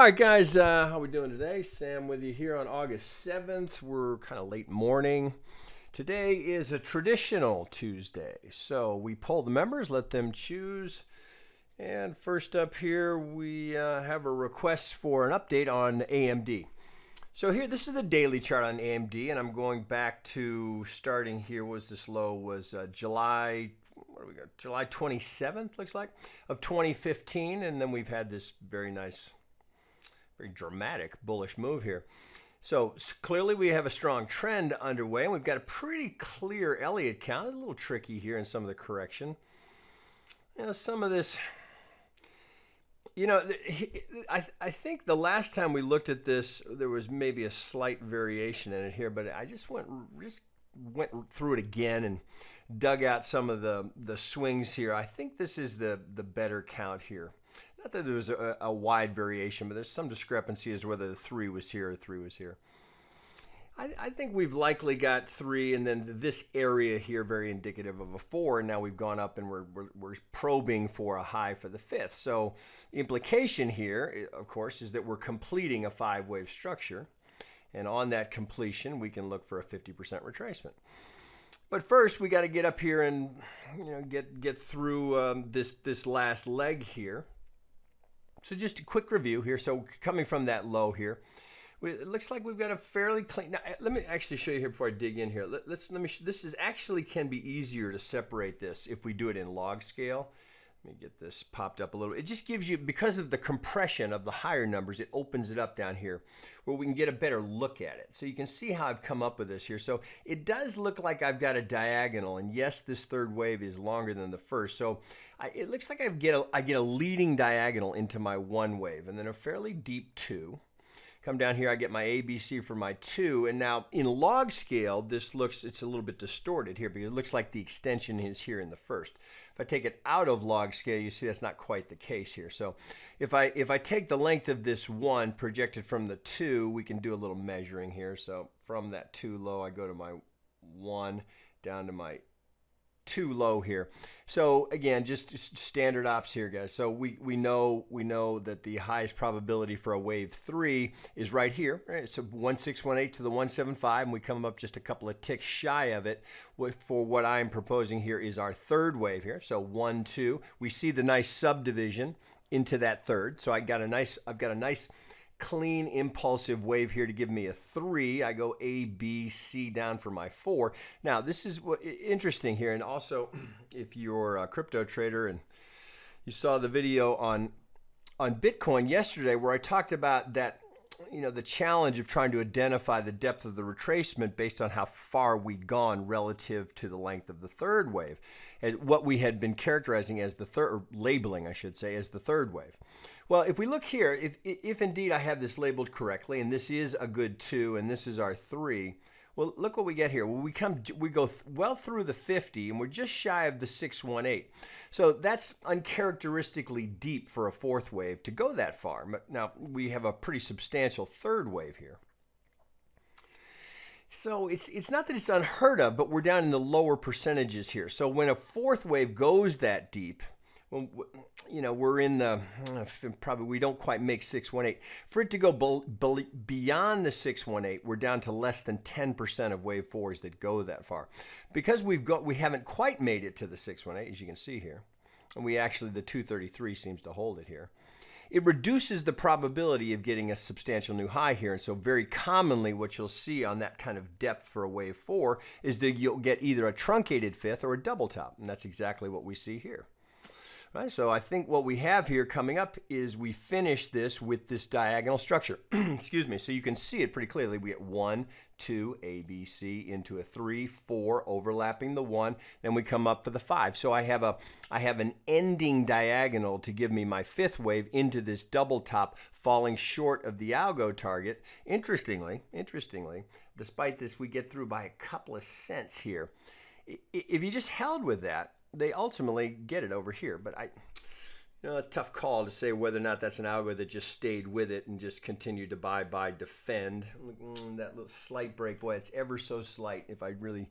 right, guys, how we doing today? Sam with you here on August 7th. We're kind of late morning. Today is a traditional Tuesday, so we poll the members, let them choose. And first up here, we have a request for an update on AMD. So here, this is the daily chart on AMD, and I'm going back to starting here. Was this low was July? What do we got? July 27th, looks like, of 2015, and then we've had this very nice, very dramatic bullish move here. So clearly we have a strong trend underway, and we've got a pretty clear Elliott count. It's a little tricky here in some of the correction. You know, some of this. You know, I think the last time we looked at this, there was maybe a slight variation in it here, but I just went through it again and dug out some of the swings here. I think this is the better count here. Not that there was a wide variation, but there's some discrepancy as to whether the 3 was here or 3 was here. I think we've likely got 3, and then this area here very indicative of a 4, and now we've gone up and we're probing for a high for the 5th. So the implication here, of course, is that we're completing a 5-wave structure, and on that completion we can look for a 50% retracement. But first we got to get up here and get through this last leg here. So just a quick review here. So coming from that low here, it looks like we've got a fairly clean. Now, let me actually show you here before I dig in here. Let me. This is actually can be easier to separate this if we do it in log scale. Let me get this popped up a little. It just gives you, because of the compression of the higher numbers, it opens it up down here where we can get a better look at it. So you can see how I've come up with this here. So it does look like I've got a diagonal, and yes, this third wave is longer than the first. So it looks like I get a leading diagonal into my 1 wave, and then a fairly deep 2. Come down here, I get my ABC for my 2, and now in log scale, it's a little bit distorted here because it looks like the extension is here in the first. If I take it out of log scale, you see that's not quite the case here. So if I take the length of this 1 projected from the 2, we can do a little measuring here. So from that 2 low, I go to my 1 down to my 2 low here. So again, just standard ops here, guys. So we know that the highest probability for a wave 3 is right here. Right? So 1618 to the 175, and we come up just a couple of ticks shy of it. For what I'm proposing here is our third wave here. So 1, 2. We see the nice subdivision into that third. So I've got a nice clean impulsive wave here to give me a 3. I go A, B, C down for my 4. Now this is what interesting here, and also if you're a crypto trader and you saw the video on Bitcoin yesterday where I talked about that, the challenge of trying to identify the depth of the retracement based on how far we'd gone relative to the length of the third wave, and what we had been characterizing as the third, or labeling I should say, as the third wave. Well, if we look here, if indeed I have this labeled correctly, and this is a good 2, and this is our 3, well, look what we get here. Well, we go well through the 50, and we're just shy of the 618. So that's uncharacteristically deep for a 4th wave to go that far. Now, we have a pretty substantial 3rd wave here. So it's not that it's unheard of, but we're down in the lower percentages here. So when a 4th wave goes that deep, well, we're in the, probably we don't quite make 618. For it to go beyond the 618, we're down to less than 10% of wave 4s that go that far. Because we haven't quite made it to the 618, as you can see here. And the 233 seems to hold it here. It reduces the probability of getting a substantial new high here. And so very commonly what you'll see on that kind of depth for a wave 4 is that you'll get either a truncated 5th or a double top. And that's exactly what we see here. Right, so I think what we have here coming up is we finish this with this diagonal structure. Excuse me. So you can see it pretty clearly. We get 1, 2, A, B, C into a 3, 4, overlapping the 1. Then we come up for the 5. So I have an ending diagonal to give me my 5th wave into this double top, falling short of the algo target. Interestingly, despite this, we get through by a couple of cents here. If you just held with that, they ultimately get it over here. But that's a tough call to say whether or not that's an algo that just stayed with it and just continued to buy, defend. That little slight break, boy, it's ever so slight. If I really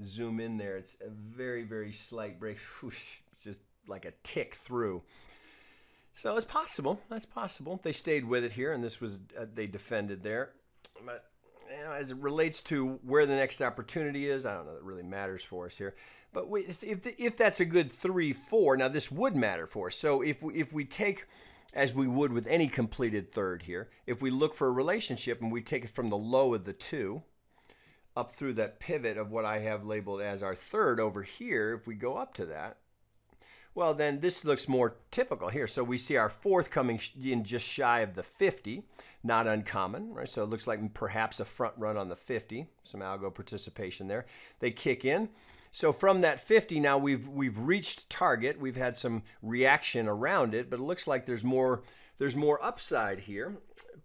zoom in there, it's a very, very slight break. It's just like a tick through. So it's possible. That's possible. They stayed with it here, and this was they defended there. But you know, as it relates to where the next opportunity is, I don't know that it really matters for us here. But if that's a good 3-4, now this would matter for us. So if we take, as we would with any completed third here, if we look for a relationship and we take it from the low of the 2 up through that pivot of what I have labeled as our third over here, if we go up to that, well, then this looks more typical here. So we see our fourth coming in just shy of the 50, not uncommon, right? So it looks like perhaps a front run on the 50, some algo participation there. They kick in. So from that 50, now we've reached target. We've had some reaction around it, but it looks like there's more upside here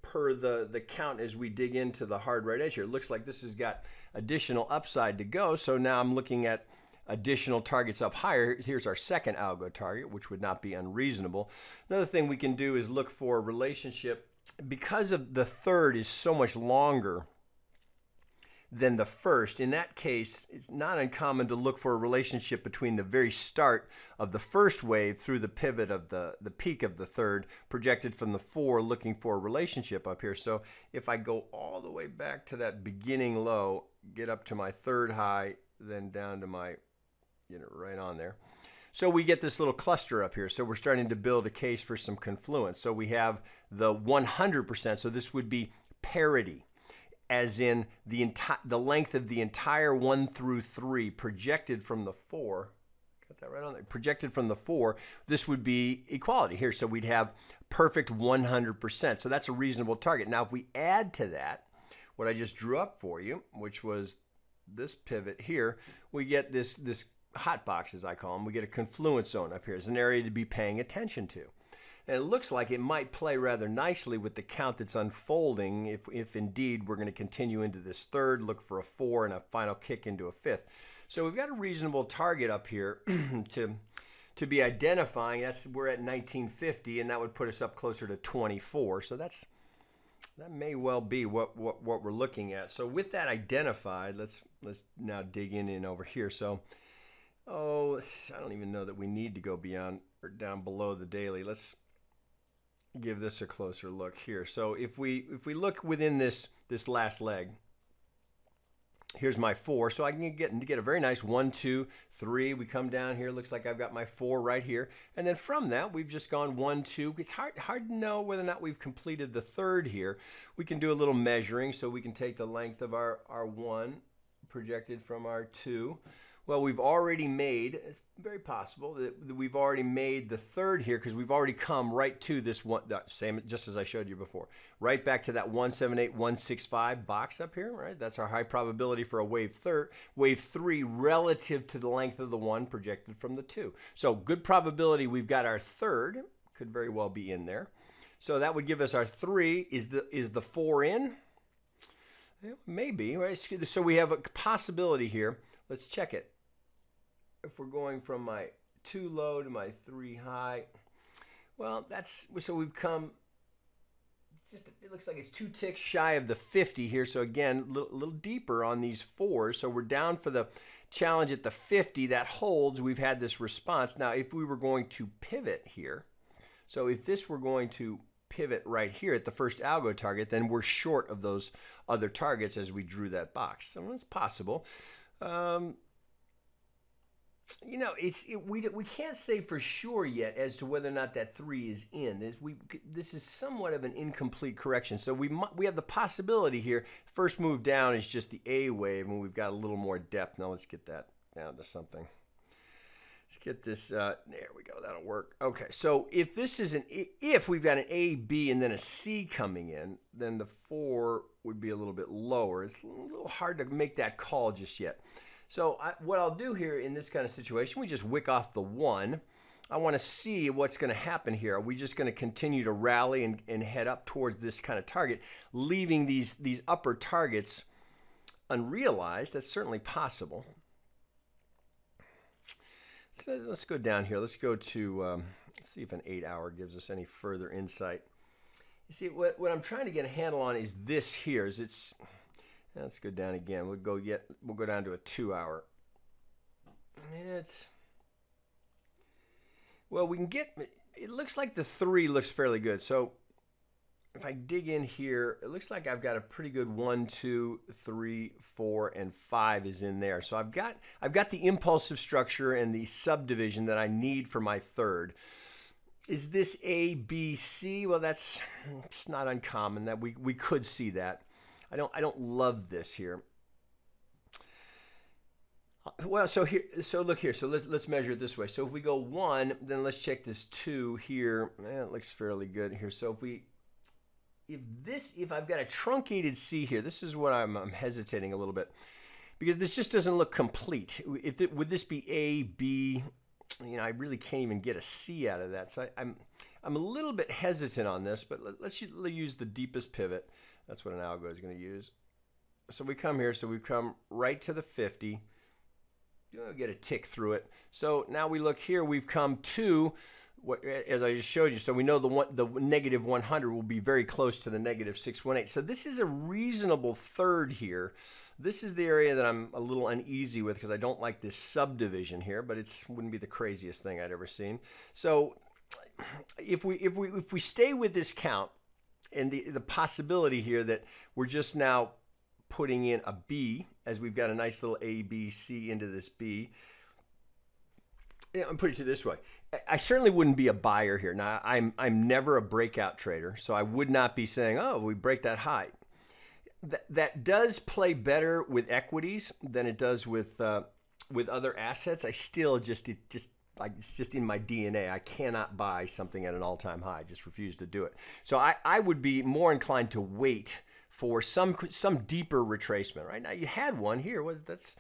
per the count as we dig into the hard right edge here. It looks like this has got additional upside to go. So now I'm looking at additional targets up higher. Here's our second algo target, which would not be unreasonable. Another thing we can do is look for a relationship. Because of the third is so much longer than the first, in that case, it's not uncommon to look for a relationship between the very start of the first wave through the pivot of the peak of the third, projected from the 4, looking for a relationship up here. So if I go all the way back to that beginning low, get up to my third high, then down to my, right on there. So we get this little cluster up here. So we're starting to build a case for some confluence. So we have the 100%. So this would be parity, as in the length of the entire 1 through 3 projected from the 4. Got that right on there. Projected from the 4. This would be equality here. So we'd have perfect 100%. So that's a reasonable target. Now, if we add to that what I just drew up for you, which was this pivot here, we get this hot box, as I call them. We get a confluence zone up here. It's an area to be paying attention to. And it looks like it might play rather nicely with the count that's unfolding if indeed we're going to continue into this third, look for a 4 and a final kick into a 5th. So we've got a reasonable target up here to be identifying. We're at 1950, and that would put us up closer to 24. So that may well be what we're looking at. So with that identified, let's now dig in over here. So I don't even know that we need to go beyond or down below the daily. Let's give this a closer look here. So if we look within this last leg, here's my 4. So I can get a very nice 1, 2, 3. We come down here. Looks like I've got my 4 right here. And then from that, we've just gone 1, 2. It's hard to know whether or not we've completed the third here. We can do a little measuring. So we can take the length of our 1 projected from our 2. Well, we've already made, it's very possible that we've already made the third here, because we've already come right to this one, same just as I showed you before, right back to that 178, 165 box up here, right? That's our high probability for a wave 3 relative to the length of the 1 projected from the 2. So good probability we've got our third, could very well be in there. So that would give us our 3. Is the 4 in? Maybe, right? So we have a possibility here. Let's check it. If we're going from my 2 low to my 3 high, well, so we've come, it looks like it's 2 ticks shy of the 50 here. So again, a little deeper on these 4s. So we're down for the challenge at the 50. That holds. We've had this response. Now, if we were going to pivot here, so if this were going to pivot right here at the first algo target, then we're short of those other targets as we drew that box. So it's possible. We can't say for sure yet as to whether or not that 3 is in. This is somewhat of an incomplete correction. So we have the possibility here. First move down is just the A wave, and we've got a little more depth. Now let's get that down to something. Let's get this. There we go. That'll work. Okay. So if we've got an A, B, and then a C coming in, then the 4 would be a little bit lower. It's a little hard to make that call just yet. So what I'll do here in this kind of situation, we just wick off the 1. I want to see what's going to happen here. Are we just going to continue to rally and head up towards this kind of target, leaving these upper targets unrealized? That's certainly possible. So let's go down here. Let's go to, let's see if an 8-hour gives us any further insight. You see, what I'm trying to get a handle on is this here. Let's go down again. We'll go down to a 2-hour. Well, we can get, it looks like the 3 looks fairly good. So if I dig in here, it looks like I've got a pretty good 1, 2, 3, 4, and 5 is in there. So I've got the impulsive structure and the subdivision that I need for my third. Is this A, B, C? Well, it's not uncommon that we could see that. I don't love this here. Well, so look here. So let's measure it this way. So if we go 1, then let's check this 2 here. It looks fairly good here. So if I've got a truncated C here, this is what I'm hesitating a little bit, because this just doesn't look complete. Would this be A, B? You know, I really can't even get a C out of that. So I'm a little bit hesitant on this, but let's use the deepest pivot. That's what an algo is going to use. So we come here. So we come right to the 50. You'll get a tick through it. So now we look here. We've come to what, as I just showed you. So we know the negative 100 will be very close to the negative 618. So this is a reasonable third here. This is the area that I'm a little uneasy with because I don't like this subdivision here, but it wouldn't be the craziest thing I'd ever seen. So if we stay with this count and the possibility here that we're just now putting in a B, as we've got a nice little A, B, C into this B. I'm putting it this way. I certainly wouldn't be a buyer here. Now, I'm never a breakout trader, so I would not be saying, oh, we break that high. That does play better with equities than it does with other assets. I still it's just in my DNA. I cannot buy something at an all-time high. I just refuse to do it. So I would be more inclined to wait for some deeper retracement. Right now, you had one here. That's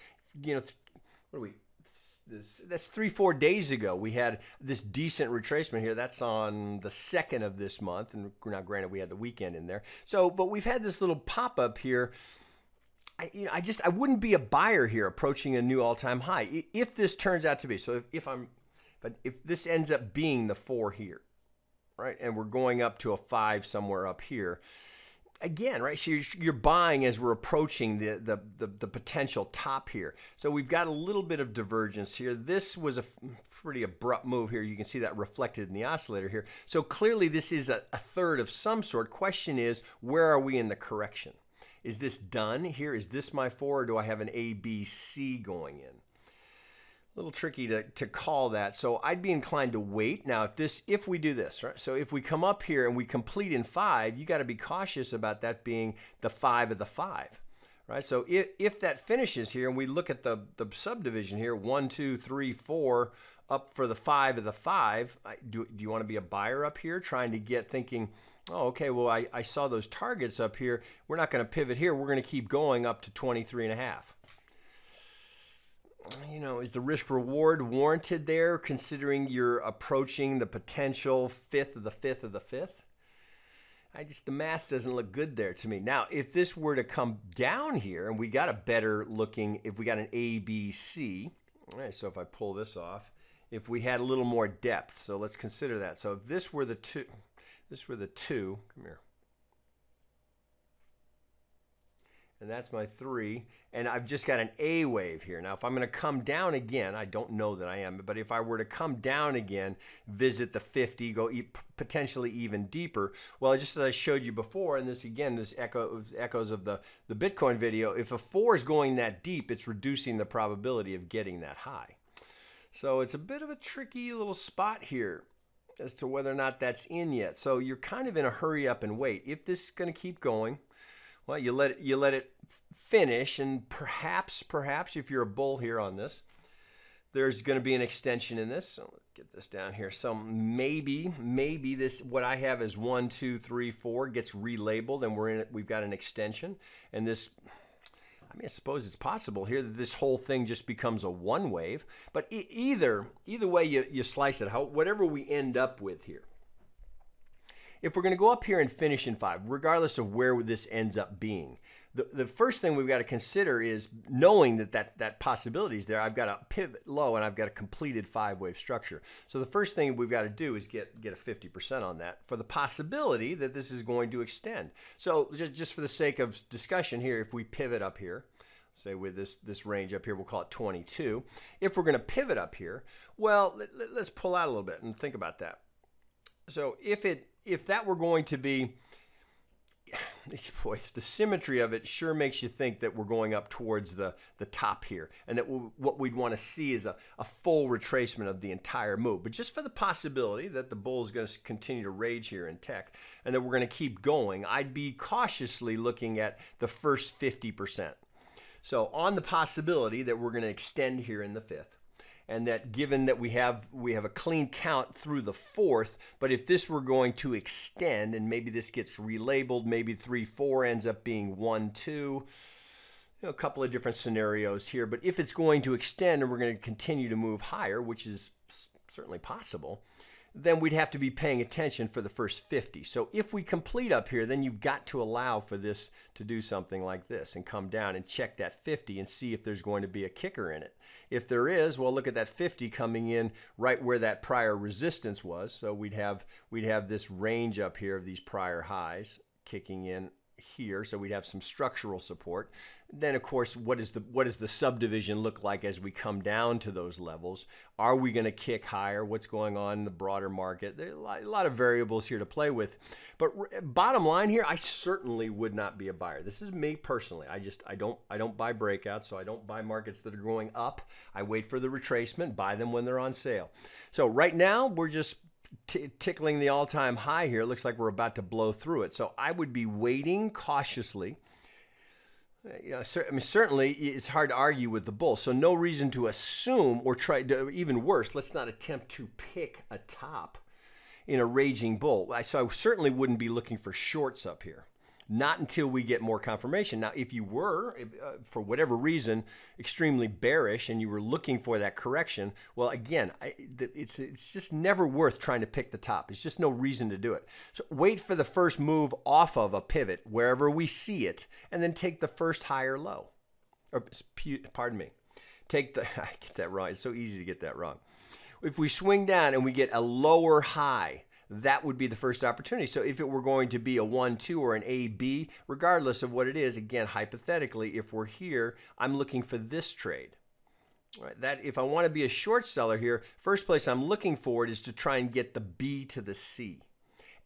3-4 days ago. We had this decent retracement here. That's on the 2nd of this month, and now granted we had the weekend in there. So, but we've had this little pop up here. I wouldn't be a buyer here approaching a new all-time high if this turns out to be. So if this ends up being the 4 here, right, and we're going up to a 5 somewhere up here. Again, right, so you're buying as we're approaching the potential top here. So we've got a little bit of divergence here. This was a pretty abrupt move here. You can see that reflected in the oscillator here. So clearly this is a third of some sort. Question is, where are we in the correction? Is this done here? Is this my 4, or do I have an A, B, C going in? A little tricky to call that, so I'd be inclined to wait. Now, if we do this, right? So if we come up here and we complete in 5, you got to be cautious about that being the 5 of the 5, right? So if that finishes here and we look at the subdivision here, 1, 2, 3, 4, up for the 5 of the 5, do you want to be a buyer up here, trying to thinking, oh, okay, well, I saw those targets up here. We're not going to pivot here. We're going to keep going up to 23.5. You know, is the risk reward warranted there, considering you're approaching the potential 5th of the 5th of the 5th? The math doesn't look good there to me. Now, if this were to come down here and we got a better looking, if we got an A, B, C, all right, so if I pull this off, if we had a little more depth, so let's consider that. So if this were the 2, come here. And that's my 3, and I've just got an A wave here. Now, if I'm going to come down again, I don't know that I am, but if I were to come down again, visit the 50, go potentially even deeper, well, just as I showed you before, and this again, this echoes of the Bitcoin video, if a 4 is going that deep, it's reducing the probability of getting that high. So it's a bit of a tricky little spot here as to whether or not that's in yet. So you're kind of in a hurry up and wait. If this is going to keep going, well, you let it finish, and perhaps if you're a bull here on this, there's going to be an extension in this. So let's get this down here. So maybe this, what I have is 1, 2, 3, 4 gets relabeled, and we've got an extension. And this, I suppose it's possible here that this whole thing just becomes a 1 wave. But either way you slice it, whatever we end up with here. If we're going to go up here and finish in 5, regardless of where this ends up being, the first thing we've got to consider is knowing that possibility is there. I've got a pivot low and I've got a completed 5-wave structure. So the first thing we've got to do is get a 50% on that for the possibility that this is going to extend. So just for the sake of discussion here, if we pivot up here, say with this range up here, we'll call it 22. If we're going to pivot up here, well, let's pull out a little bit and think about that. So if that were going to be, boy, the symmetry of it sure makes you think that we're going up towards the top here, and that what we'd want to see is a full retracement of the entire move. But just for the possibility that the bull is going to continue to rage here in tech and that we're going to keep going, I'd be cautiously looking at the first 50%. So on the possibility that we're going to extend here in the fifth, and that given that we have a clean count through the fourth, but if this were going to extend, and maybe this gets relabeled, maybe 3-4 ends up being 1-2, a couple of different scenarios here. But if it's going to extend and we're going to continue to move higher, which is certainly possible, then we'd have to be paying attention for the first 50. So if we complete up here, then you've got to allow for this to do something like this and come down and check that 50 and see if there's going to be a kicker in it. If there is, well, look at that 50 coming in right where that prior resistance was. So we'd have this range up here of these prior highs kicking in here, so we'd have some structural support. Then of course, what does the subdivision look like as we come down to those levels? Are we going to kick higher? What's going on in the broader market? There are a lot of variables here to play with, but bottom line here, I certainly would not be a buyer. This is me personally. I don't buy breakouts, so I don't buy markets that are going up. I wait for the retracement, buy them when they're on sale. So right now we're just tickling the all-time high here. It looks like we're about to blow through it. So I would be waiting cautiously. You know, certainly it's hard to argue with the bull. So no reason to assume or try to, even worse, let's not attempt to pick a top in a raging bull. So I certainly wouldn't be looking for shorts up here. Not until we get more confirmation. Now, if you were, for whatever reason, extremely bearish and you were looking for that correction, well, again, it's just never worth trying to pick the top. It's just no reason to do it. So wait for the first move off of a pivot, wherever we see it, and then take the first higher low. Or, pardon me, take the, I get that wrong. It's so easy to get that wrong. If we swing down and we get a lower high, that would be the first opportunity. So if it were going to be a 1-2 or an AB, regardless of what it is, again, hypothetically, if we're here, I'm looking for this trade. Right, that if I want to be a short seller here, first place I'm looking for it is to try and get the B to the C.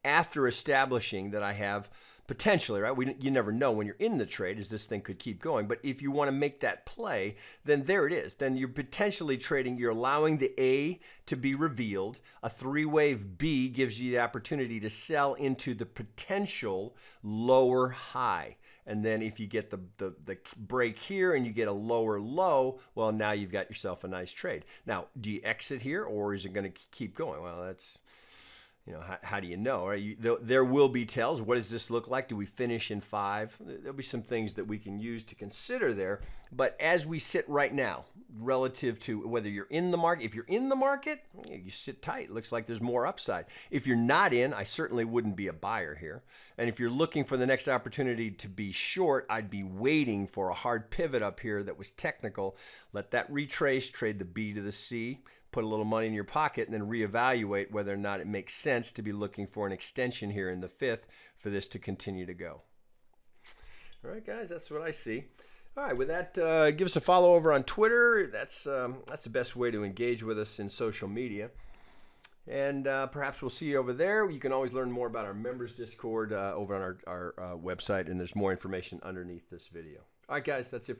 After establishing that I have potentially, right? You never know when you're in the trade as this thing could keep going. But if you want to make that play, then there it is. Then you're potentially trading, you're allowing the A to be revealed. A three-wave B gives you the opportunity to sell into the potential lower high. And then if you get the break here and you get a lower low, well, now you've got yourself a nice trade. Now, do you exit here or is it going to keep going? Well, that's... You know, how do you know? Right? There will be tells. What does this look like? Do we finish in 5? There'll be some things that we can use to consider there. But as we sit right now, relative to whether you're in the market, if you're in the market, you sit tight. Looks like there's more upside. If you're not in, I certainly wouldn't be a buyer here. And if you're looking for the next opportunity to be short, I'd be waiting for a hard pivot up here that was technical. Let that retrace, trade the B to the C. Put a little money in your pocket and then reevaluate whether or not it makes sense to be looking for an extension here in the fifth for this to continue to go. All right, guys, that's what I see. All right, with that, give us a follow over on Twitter. That's the best way to engage with us in social media. And perhaps we'll see you over there. You can always learn more about our members Discord over on our website, and there's more information underneath this video. All right, guys, that's it.